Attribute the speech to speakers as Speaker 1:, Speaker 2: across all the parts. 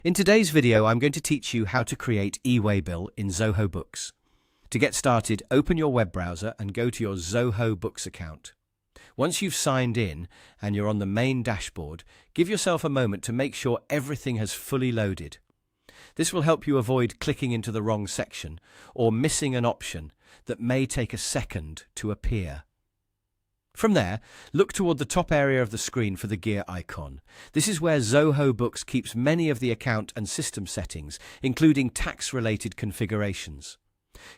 Speaker 1: In today's video, I'm going to teach you how to create eWaybill in Zoho Books. To get started, open your web browser and go to your Zoho Books account. Once you've signed in and you're on the main dashboard, give yourself a moment to make sure everything has fully loaded. This will help you avoid clicking into the wrong section or missing an option that may take a second to appear. From there, look toward the top area of the screen for the gear icon. This is where Zoho Books keeps many of the account and system settings, including tax-related configurations.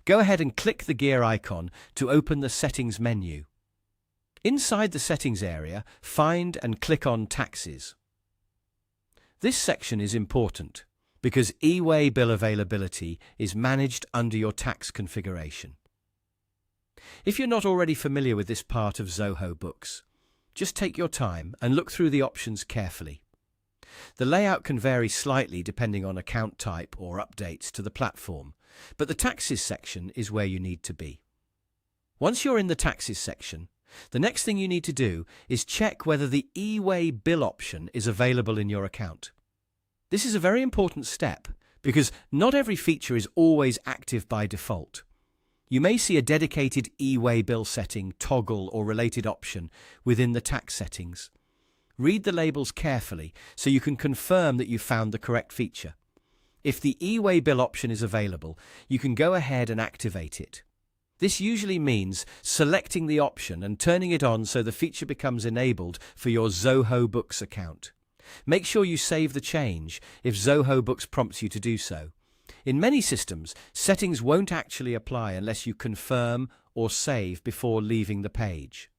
Speaker 1: Go ahead and click the gear icon to open the Settings menu. Inside the Settings area, find and click on Taxes. This section is important because eWaybill availability is managed under your tax configuration. If you're not already familiar with this part of Zoho Books, just take your time and look through the options carefully. The layout can vary slightly depending on account type or updates to the platform, but the Taxes section is where you need to be. Once you're in the Taxes section, the next thing you need to do is check whether the eWaybill option is available in your account. This is a very important step because not every feature is always active by default. You may see a dedicated eWaybill setting, toggle, or related option within the tax settings. Read the labels carefully so you can confirm that you've found the correct feature. If the eWaybill option is available, you can go ahead and activate it. This usually means selecting the option and turning it on so the feature becomes enabled for your Zoho Books account. Make sure you save the change if Zoho Books prompts you to do so. In many systems, settings won't actually apply unless you confirm or save before leaving the page.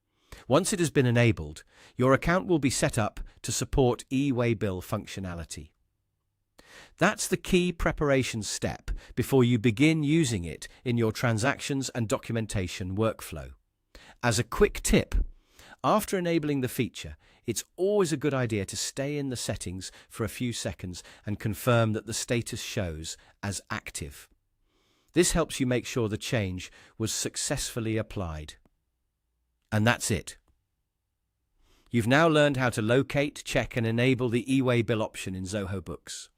Speaker 1: Once it has been enabled, your account will be set up to support eWaybill functionality. That's the key preparation step before you begin using it in your transactions and documentation workflow. As a quick tip, after enabling the feature, it's always a good idea to stay in the settings for a few seconds and confirm that the status shows as active. This helps you make sure the change was successfully applied. And that's it. You've now learned how to locate, check, and enable the eWaybill option in Zoho Books.